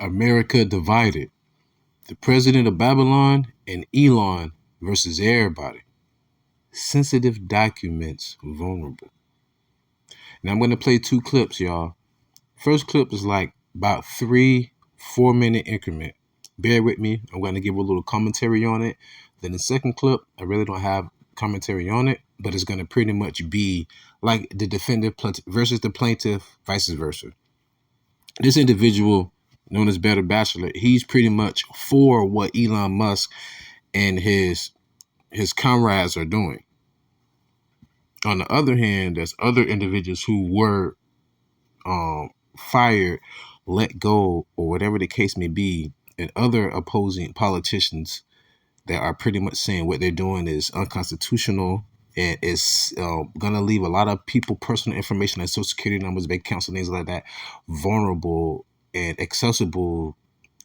America divided. The president of Babylon and Elon versus everybody. Sensitive documents vulnerable. Now I'm going to play 2 clips, y'all. First clip is like about 3-4 minute increment. Bear with me. I'm going to give a little commentary on it. Then the second clip, I really don't have commentary on it, but it's going to pretty much be like the defendant versus the plaintiff, vice versa. This individual, known as Better Bachelor, he's pretty much for what Elon Musk and his comrades are doing. On the other hand, there's other individuals who were fired, let go, or whatever the case may be, and other opposing politicians that are pretty much saying what they're doing is unconstitutional and is going to leave a lot of people personal information like social security numbers, bank accounts, and things like that vulnerable and accessible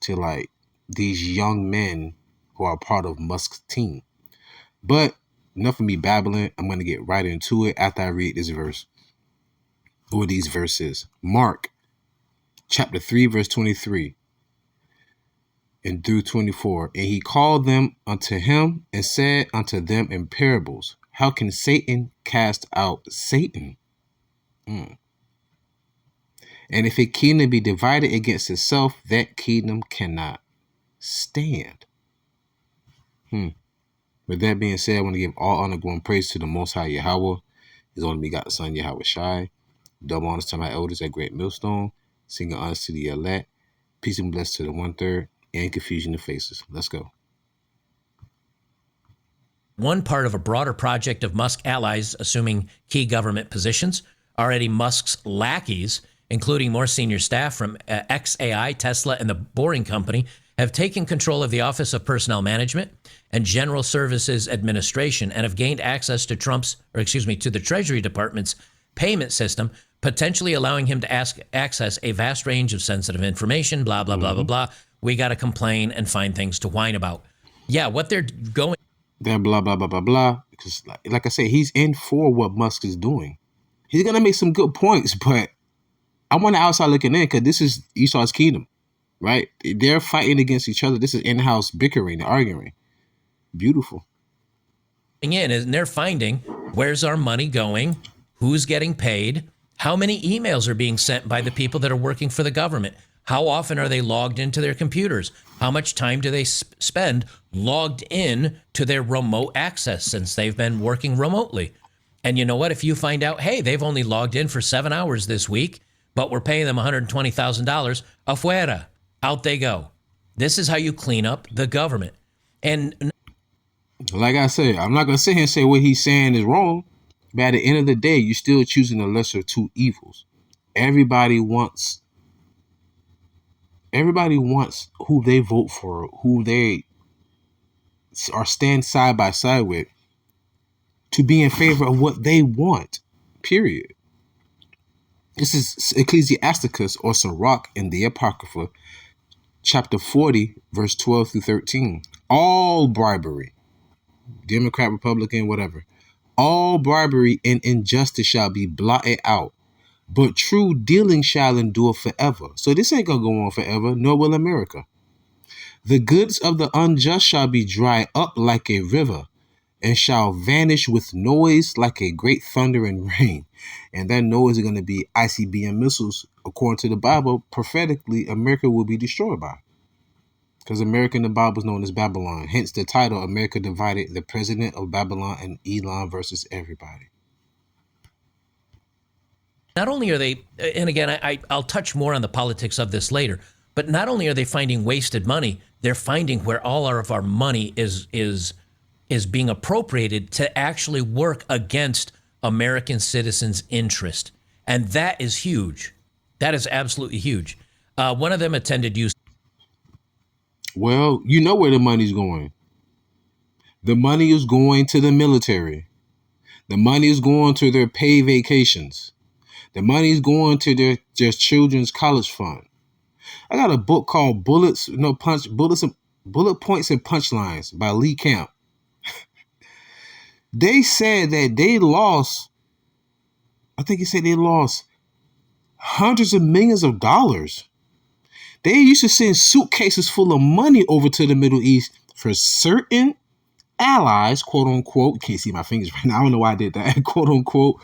to like these young men who are part of Musk's team. But enough of me babbling. I'm going to get right into it after I read this verse or these verses. Mark chapter 3, verse 23 and through 24. And he called them unto him and said unto them in parables, how can Satan cast out Satan? And if a kingdom be divided against itself, that kingdom cannot stand. With that being said, I want to give all honor, glory, and praise to the Most High Yahawah, His only begotten Son, YAHAWASHI. Double honors to my elders at Great Millstone. Singing honors to the elect. Peace and bless to the 1/3. And confusion of faces. Let's go. One part of a broader project of Musk allies assuming key government positions. Already Musk's lackeys, including more senior staff from XAI, Tesla, and the Boring Company, have taken control of the Office of Personnel Management and General Services Administration and have gained access to to the Treasury Department's payment system, potentially allowing him to access a vast range of sensitive information, blah, blah, blah, blah, blah. We got to complain and find things to whine about. Yeah, what they're going... That blah, blah, blah, blah, blah. Because like I said, he's in for what Musk is doing. He's going to make some good points, but I want the outside looking in because this is Esau's kingdom, right? They're fighting against each other. This is in-house bickering, arguing. Beautiful. In and they're finding where's our money going, who's getting paid, how many emails are being sent by the people that are working for the government. How often are they logged into their computers? How much time do they spend logged in to their remote access since they've been working remotely? And you know what? If you find out, hey, they've only logged in for 7 hours this week, but we're paying them $120,000, afuera, out they go. This is how you clean up the government. And like I said, I'm not going to sit here and say what he's saying is wrong, but at the end of the day, you're still choosing the lesser of two evils. Everybody wants who they vote for, who they are stand side by side with, to be in favor of what they want, period. This is Ecclesiasticus or Sirach in the Apocrypha, chapter 40, verse 12 through 13. All bribery, Democrat, Republican, whatever, all bribery and injustice shall be blotted out, but true dealing shall endure forever. So this ain't gonna go on forever, nor will America. The goods of the unjust shall be dried up like a river, and shall vanish with noise like a great thunder and rain. And that noise is going to be ICBM missiles. According to the Bible, prophetically, America will be destroyed by. Because America in the Bible is known as Babylon. Hence the title, America Divided, the president of Babylon and Elon versus everybody. not only are they, and again, I'll touch more on the politics of this later, but not only are they finding wasted money, they're finding where all of our money is being appropriated to actually work against American citizens' interest. And that is huge. That is absolutely huge. One of them attended UC. Well, you know where the money's going. The money is going to the military. The money is going to their paid vacations. The money is going to their children's college fund. I got a book called Bullet Points and Punchlines by Lee Camp. They said that they lost, I think he said they lost hundreds of millions of dollars They used to send suitcases full of money over to the Middle East for certain allies, quote unquote. Can't see my fingers right now. I don't know why I did that, quote unquote.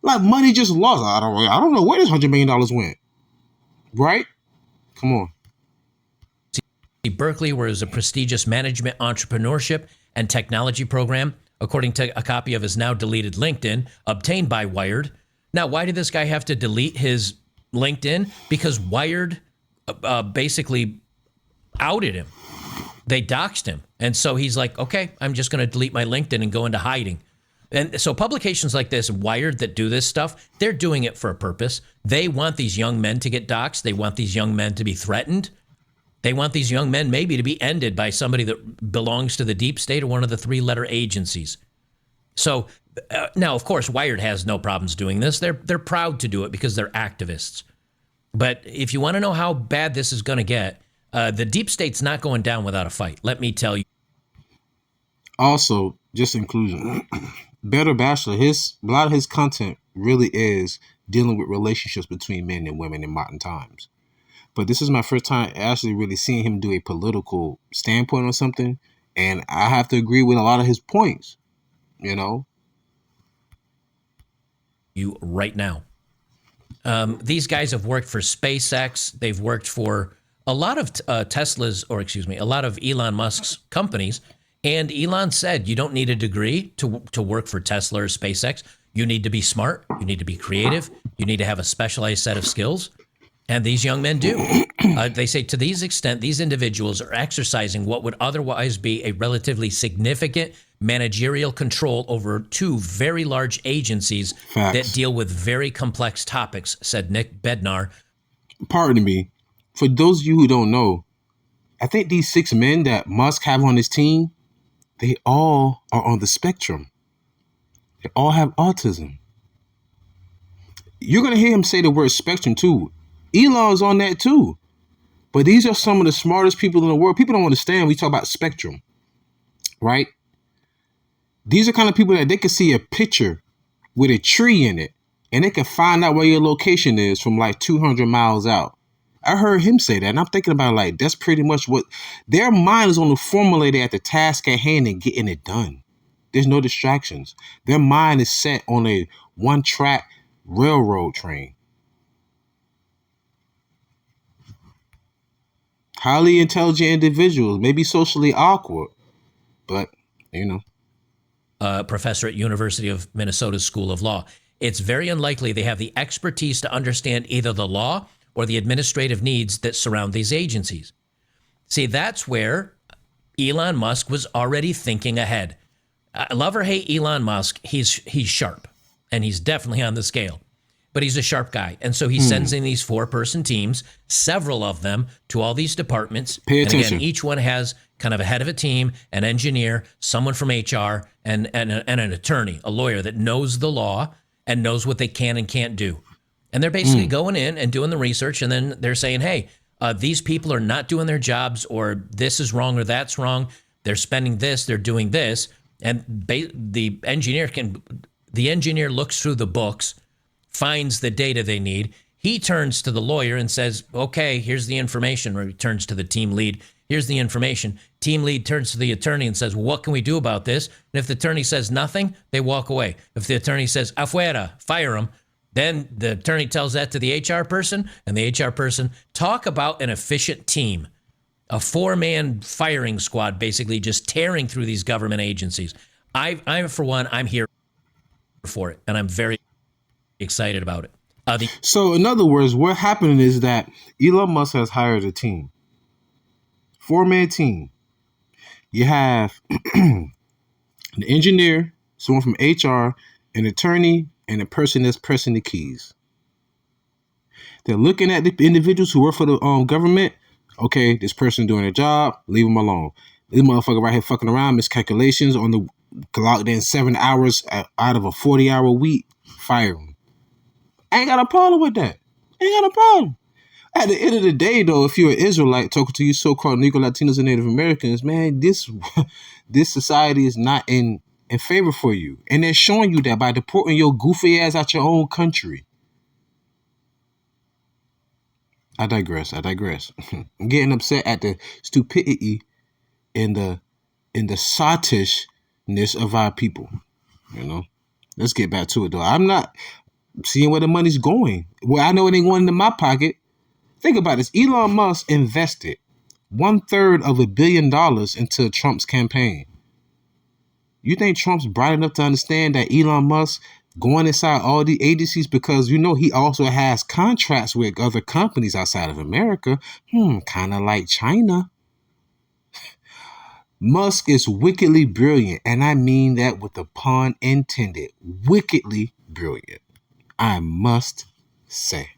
Like money just lost. I don't know where this $100 million went. Right? Come on. Berkeley, where it was a prestigious management, entrepreneurship, and technology program, according to a copy of his now deleted LinkedIn, obtained by Wired. Now, why did this guy have to delete his LinkedIn? Because Wired basically outed him. They doxed him. And so he's like, okay, I'm just going to delete my LinkedIn and go into hiding. And so publications like this, Wired, that do this stuff, they're doing it for a purpose. They want these young men to get doxed. They want these young men to be threatened. They want these young men maybe to be ended by somebody that belongs to the deep state or one of the three-letter agencies. So now, of course, Wired has no problems doing this. They're proud to do it because they're activists. But if you want to know how bad this is going to get, the deep state's not going down without a fight. Let me tell you. Also, just inclusion. Better Bachelor, a lot of his content really is dealing with relationships between men and women in modern times. But this is my first time actually really seeing him do a political standpoint on something. And I have to agree with a lot of his points, you know. You right now. These guys have worked for SpaceX. They've worked for a lot of a lot of Elon Musk's companies. And Elon said, you don't need a degree to work for Tesla or SpaceX. You need to be smart. You need to be creative. You need to have a specialized set of skills. And these young men do. They say to these extent, these individuals are exercising what would otherwise be a relatively significant managerial control over two very large agencies that deal with very complex topics, said Nick Bednar. Pardon me. For those of you who don't know, I think these 6 men that Musk have on his team, they all are on the spectrum. They all have autism. You're going to hear him say the word spectrum too. Elon's on that too. But these are some of the smartest people in the world. People don't understand. We talk about spectrum, right? These are kind of people that they can see a picture with a tree in it and they can find out where your location is from like 200 miles out. I heard him say that and I'm thinking about like, that's pretty much what their mind is on the formulated at the task at hand and getting it done. There's no distractions. Their mind is set on a one-track railroad train. Highly intelligent individuals, maybe socially awkward, but, you know. Professor at University of Minnesota School of Law. It's very unlikely they have the expertise to understand either the law or the administrative needs that surround these agencies. See, that's where Elon Musk was already thinking ahead. Love or hate Elon Musk, he's sharp, and he's definitely on the scale. But he's a sharp guy. And so he sends in these 4-person teams, several of them, to all these departments. Pay attention. And again, each one has kind of a head of a team, an engineer, someone from HR, and an attorney, a lawyer that knows the law and knows what they can and can't do. And they're basically going in and doing the research, and then they're saying, hey, these people are not doing their jobs, or this is wrong or that's wrong. They're spending this, they're doing this. And the engineer looks through the books, finds the data they need. He turns to the lawyer and says, okay, here's the information. Or he turns to the team lead. Here's the information. Team lead turns to the attorney and says, what can we do about this? And if the attorney says nothing, they walk away. If the attorney says, afuera, fire him, then the attorney tells that to the HR person, and the HR person. Talk about an efficient team. A 4-man firing squad, basically just tearing through these government agencies. I for one, I'm here for it, and I'm very excited about it. So in other words, what happening is that Elon Musk has hired a team. 4-man team. You have an engineer, someone from HR, an attorney, and a person that's pressing the keys. They're looking at the individuals who work for the government. Okay, this person doing their job, leave them alone. This motherfucker right here fucking around, miscalculations on the clock, then 7 hours out of a 40-hour week, fire him. I ain't got a problem with that. Ain't got a problem. At the end of the day, though, if you're an Israelite talking to you so-called Negro, Latinos, and Native Americans, man, this society is not in favor for you. And they're showing you that by deporting your goofy ass out your own country. I digress. I digress. I'm getting upset at the stupidity and the sottishness of our people. You know. Let's get back to it though. I'm not seeing where the money's going. Well, I know it ain't going into my pocket. Think about this. Elon Musk invested 1/3 of $1 billion into Trump's campaign. You think Trump's bright enough to understand that Elon Musk going inside all the agencies, because you know he also has contracts with other companies outside of America? Kind of like China. Musk is wickedly brilliant, and I mean that with the pun intended. Wickedly brilliant, I must say.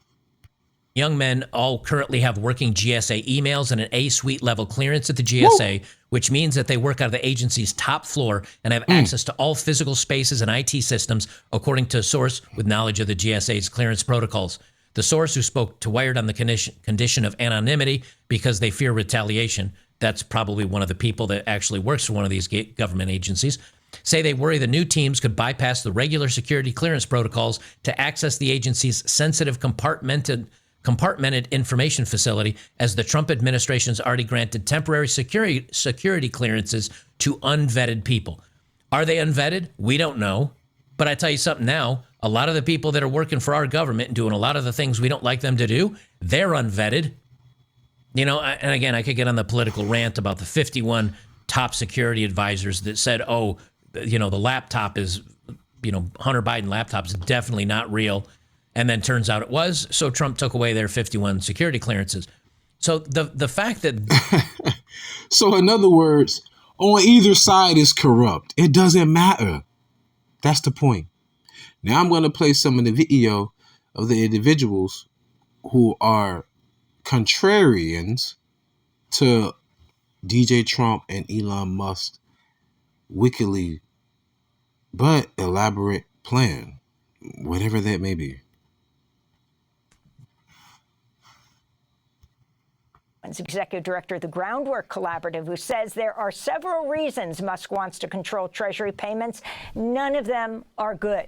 Young men all currently have working GSA emails and an A-suite level clearance at the GSA, which means that they work out of the agency's top floor and have access to all physical spaces and IT systems, according to a source with knowledge of the GSA's clearance protocols. The source, who spoke to Wired on the condition of anonymity because they fear retaliation, that's probably one of the people that actually works for one of these government agencies, say they worry the new teams could bypass the regular security clearance protocols to access the agency's sensitive compartmented information facility, as the Trump administration's already granted temporary security clearances to unvetted people. Are they unvetted? We don't know. But I tell you something now, a lot of the people that are working for our government and doing a lot of the things we don't like them to do, they're unvetted. You know, and again, I could get on the political rant about the 51 top security advisors that said, oh, you know, the laptop is, you know, Hunter Biden laptop is definitely not real. And then turns out it was. So Trump took away their 51 security clearances. So the fact that... So in other words, on either side is corrupt. It doesn't matter. That's the point. Now I'm going to play some of the video of the individuals who are contrarians to DJ Trump and Elon Musk wickedly but elaborate plan, whatever that may be. Executive director of the Groundwork Collaborative, who says there are several reasons Musk wants to control Treasury payments. None of them are good.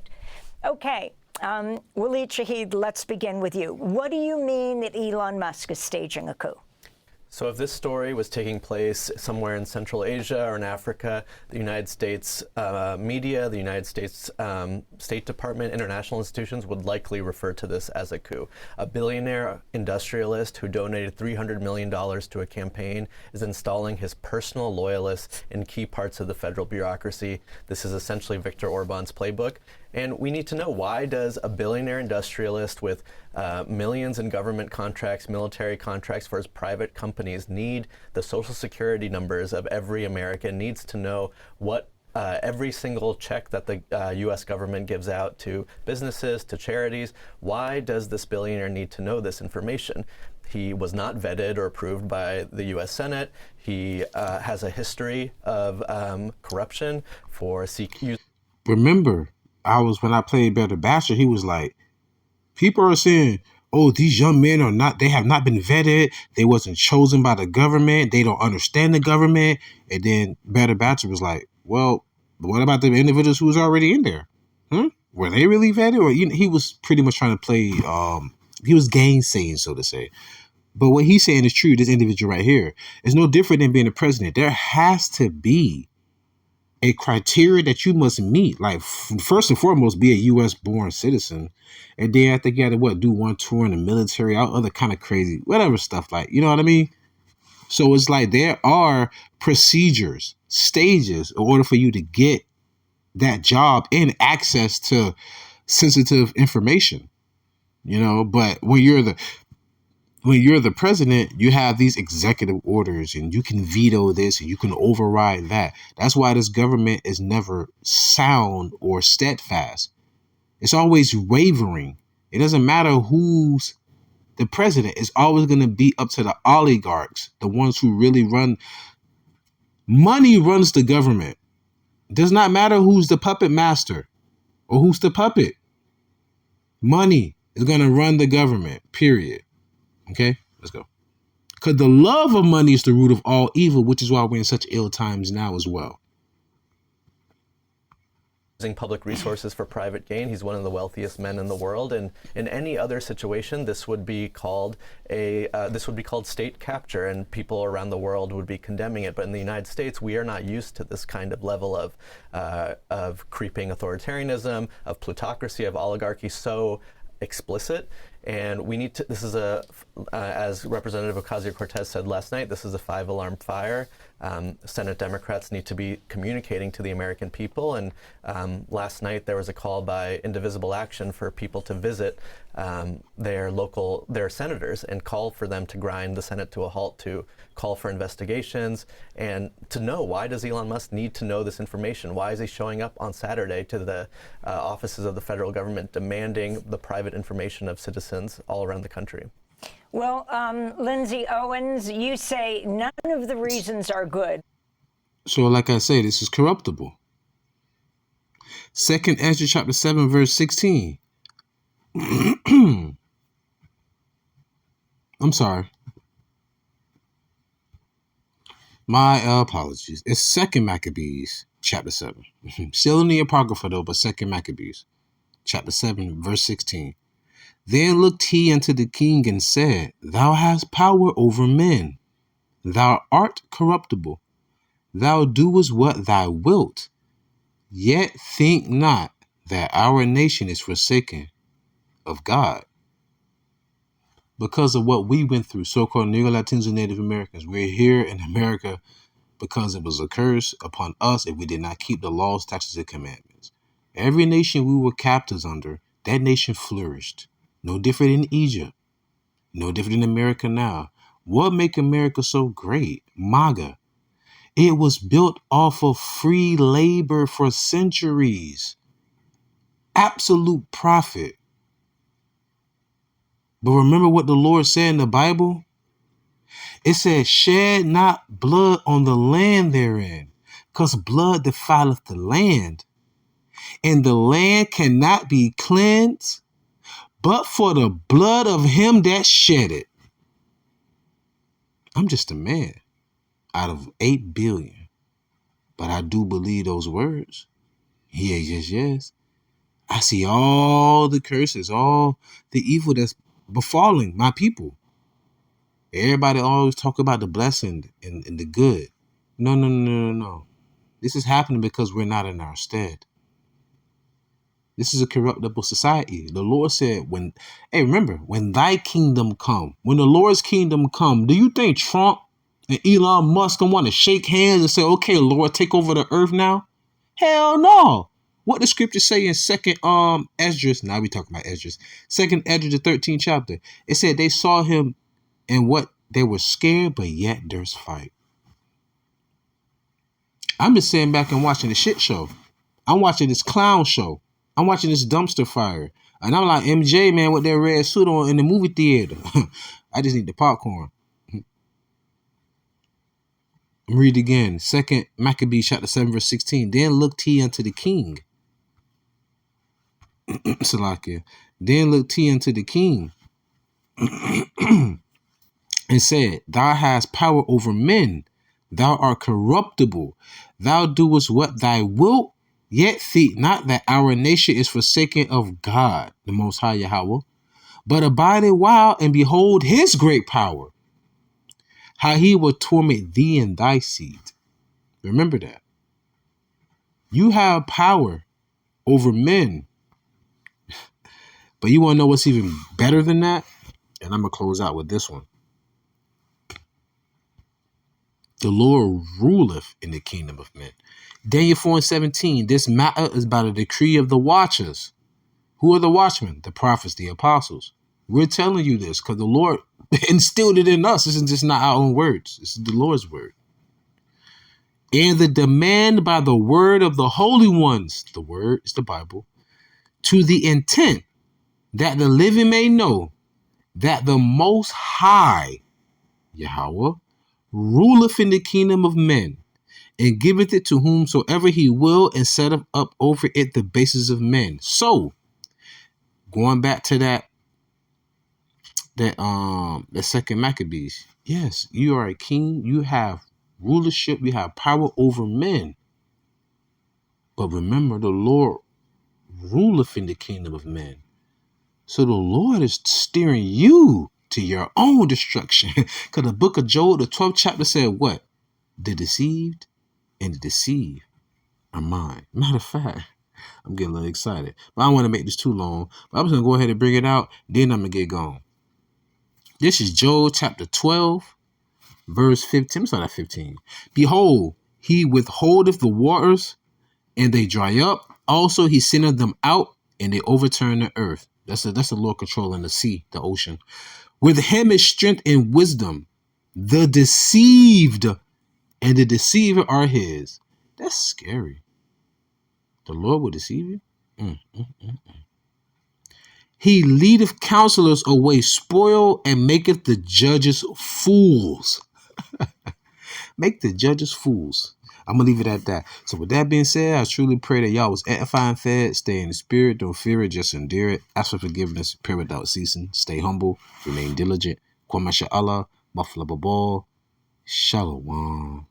Okay, Waleed Shahid, let's begin with you. What do you mean that Elon Musk is staging a coup? So if this story was taking place somewhere in Central Asia or in Africa, the United States media, the United States State Department, international institutions would likely refer to this as a coup. A billionaire industrialist who donated $300 million to a campaign is installing his personal loyalists in key parts of the federal bureaucracy. This is essentially Viktor Orban's playbook. And we need to know, why does a billionaire industrialist with millions in government contracts, military contracts for his private companies, need the social security numbers of every American, needs to know what every single check that the U.S. government gives out to businesses, to charities? Why does this billionaire need to know this information? He was not vetted or approved by the U.S. Senate. He has a history of corruption for Remember, when I played Better Bachelor, he was like, people are saying, oh, these young men they have not been vetted. They wasn't chosen by the government. They don't understand the government. And then Better Bachelor was like, well, what about the individuals who was already in there? Were they really vetted? Or he was pretty much trying to play, he was gainsaying, so to say. But what he's saying is true. This individual right here is no different than being a president. There has to be a criteria that you must meet. Like, first and foremost, be a U.S. born citizen. And then I think you got to do one tour in the military, all other kind of crazy, whatever stuff, like, you know what I mean? So it's like there are procedures, stages in order for you to get that job and access to sensitive information, you know. But when you're the president, you have these executive orders and you can veto this and you can override that. That's why this government is never sound or steadfast. It's always wavering. It doesn't matter who's the president. It's always going to be up to the oligarchs, the ones who really run. Money runs the government. It does not matter who's the puppet master or who's the puppet. Money is going to run the government, period. Okay, let's go. Because the love of money is the root of all evil, which is why we're in such ill times now as well. using public resources for private gain. He's one of the wealthiest men in the world, and in any other situation, this would be called state capture, and people around the world would be condemning it. But in the United States, we are not used to this kind of level of creeping authoritarianism, of plutocracy, of oligarchy so explicit. And we need to, this is as Representative Ocasio-Cortez said last night, this is a 5-alarm fire. Senate Democrats need to be communicating to the American people. And last night there was a call by Indivisible Action for people to visit their senators and call for them to grind the Senate to a halt, to call for investigations, and to know, why does Elon Musk need to know this information? Why is he showing up on Saturday to the offices of the federal government demanding the private information of citizens all around the country? Well, Lindsay Owens, you say none of the reasons are good. So like I say, this is corruptible. 2nd Ezra chapter 7, verse 16. I'm sorry. My apologies. It's 2nd Maccabees chapter 7. Still in the Apocrypha though, but 2nd Maccabees chapter 7, verse 16. Then looked he unto the king and said, Thou hast power over men. Thou art corruptible. Thou doest what thou wilt. Yet think not that our nation is forsaken of God. Because of what we went through, so-called Negro, Latinos, and Native Americans, we're here in America because it was a curse upon us if we did not keep the laws, statutes, and commandments. Every nation we were captives under, that nation flourished. No different in Egypt. No different in America now. What make America so great? MAGA. It was built off of free labor for centuries. Absolute profit. But remember what the Lord said in the Bible? It said, shed not blood on the land therein, because blood defileth the land. And the land cannot be cleansed but for the blood of him that shed it. I'm just a man out of 8 billion. But I do believe those words. Yes. I see all the curses, all the evil that's befalling my people. Everybody always talk about the blessing and the good. No. This is happening because we're not in our stead. This is a corruptible society. The Lord said, remember, when thy kingdom come, when the Lord's kingdom come, do you think Trump and Elon Musk gonna want to shake hands and say, okay, Lord, take over the earth now? Hell no. What the scripture say in 2nd Esdras, now we talking about Esdras, 2nd Esdras, the 13th chapter. It said they saw him and what they were scared, but yet there's fight. I'm just sitting back and watching the shit show. I'm watching this clown show. I'm watching this dumpster fire. And I'm like, MJ, man, with that red suit on in the movie theater. I just need the popcorn. Read again. 2nd Maccabees chapter 7, verse 16. Then looked he unto the king. Salakia. Then looked he unto the king and said, Thou hast power over men. Thou art corruptible. Thou doest what thou wilt. Yet think not that our nation is forsaken of God, the Most High Yahawah, but abide a while and behold his great power, how he will torment thee and thy seed. Remember that. You have power over men. But you want to know what's even better than that? And I'm going to close out with this one. The Lord ruleth in the kingdom of men. Daniel 4:17. This matter is by the decree of the watchers. Who are the watchmen? The prophets, the apostles. We're telling you this because the Lord instilled it in us. This is just not our own words. This is the Lord's word. And the demand by the word of the holy ones, the word is the Bible, to the intent that the living may know that the Most High, Yahweh, ruleth in the kingdom of men, and giveth it to whomsoever he will, and setteth up over it the bases of men. So, going back to that 2nd Maccabees, yes, you are a king, you have rulership, you have power over men. But remember, the Lord ruleth in the kingdom of men. So the Lord is steering you to your own destruction. Because the book of Job, the 12th chapter said what? The deceived and the deceived are mine. Matter of fact, I'm getting a little excited. But I don't want to make this too long. But I'm just going to go ahead and bring it out. Then I'm going to get going. This is Job chapter 12, verse 15. I'm sorry, not 15. Behold, he withholdeth the waters, and they dry up. Also, he sendeth them out, and they overturn the earth. That's the Lord controlling the sea, the ocean. With him is strength and wisdom. The deceived and the deceiver are his. That's scary. The Lord will deceive you. He leadeth counselors away spoil, and maketh the judges fools. Make the judges fools. I'm going to leave it at that. So with that being said, I truly pray that y'all was edified and fed. Stay in the spirit. Don't fear it. Just endure it. Ask for forgiveness. Pray without ceasing. Stay humble. Remain diligent. Kwama Allah. Mafla Babal. Shalom.